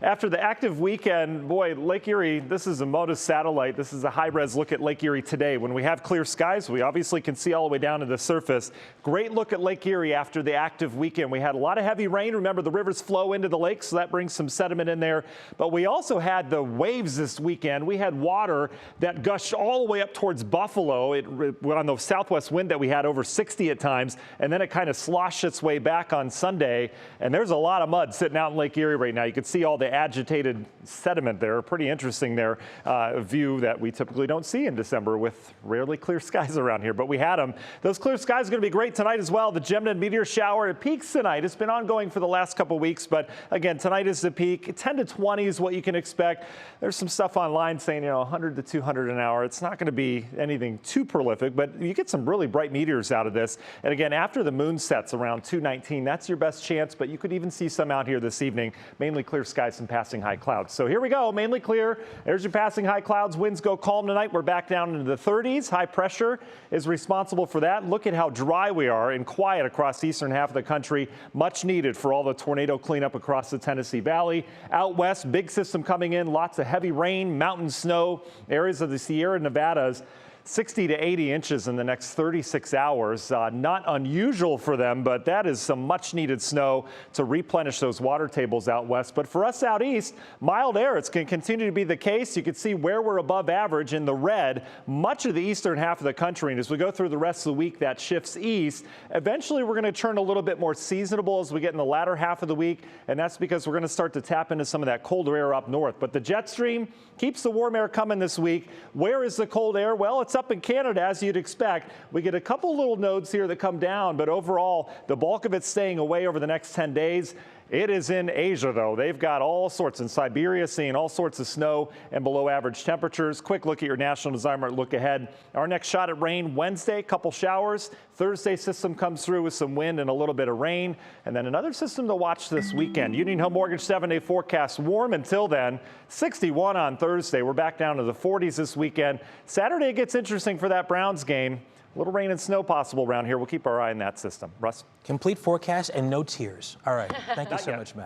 After the active weekend, boy, Lake Erie, this is a MODIS satellite. This is a high-res look at Lake Erie today. When we have clear skies, we obviously can see all the way down to the surface. Great look at Lake Erie after the active weekend. We had a lot of heavy rain. Remember, the rivers flow into the lake, so that brings some sediment in there. But we also had the waves this weekend. We had water that gushed all the way up towards Buffalo. It went on the southwest wind that we had over 60 at times, and then it kind of sloshed its way back on Sunday. And there's a lot of mud sitting out in Lake Erie right now. You can see all the agitated sediment there. Pretty interesting there. A view that we typically don't see in December with rarely clear skies around here, but we had them. Those clear skies are going to be great tonight as well. The Geminid meteor shower, it peaks tonight. It's been ongoing for the last couple weeks, but again, tonight is the peak. 10 to 20 is what you can expect. There's some stuff online saying, 100 to 200 an hour. It's not going to be anything too prolific, but you get some really bright meteors out of this. And again, after the moon sets around 2:19, that's your best chance, but you could even see some out here this evening. Mainly clear skies and passing high clouds. So here we go, mainly clear. There's your passing high clouds. Winds go calm tonight. We're back down into the 30s. High pressure is responsible for that. Look at how dry we are and quiet across the eastern half of the country. Much needed for all the tornado cleanup across the Tennessee Valley. Out west, big system coming in. Lots of heavy rain, mountain snow. Areas of the Sierra Nevadas. 60 to 80 inches in the next 36 hours. Not unusual for them, but that is some much needed snow to replenish those water tables out west. But for us out east, mild air, it's going to continue to be the case. You can see where we're above average in the red, much of the eastern half of the country. And as we go through the rest of the week, that shifts east. Eventually, we're going to turn a little bit more seasonable as we get in the latter half of the week. And that's because we're going to start to tap into some of that colder air up north. But the jet stream keeps the warm air coming this week. Where is the cold air? Well, it's up in Canada, as you'd expect. We get a couple little nodes here that come down, but overall, the bulk of it's staying away over the next 10 days. It is in Asia, though. They've got all sorts in Siberia, seeing all sorts of snow and below average temperatures. Quick look at your National Designer look ahead. Our next shot at rain Wednesday, couple showers. Thursday, system comes through with some wind and a little bit of rain. And then another system to watch this weekend. Union Home Mortgage 7-day forecast warm until then. 61 on Thursday. We're back down to the 40s this weekend. Saturday gets interesting for that Browns game. A little rain and snow possible around here. We'll keep our eye on that system. Russ? Complete forecast and no tears. All right. Thank you so much, Matt.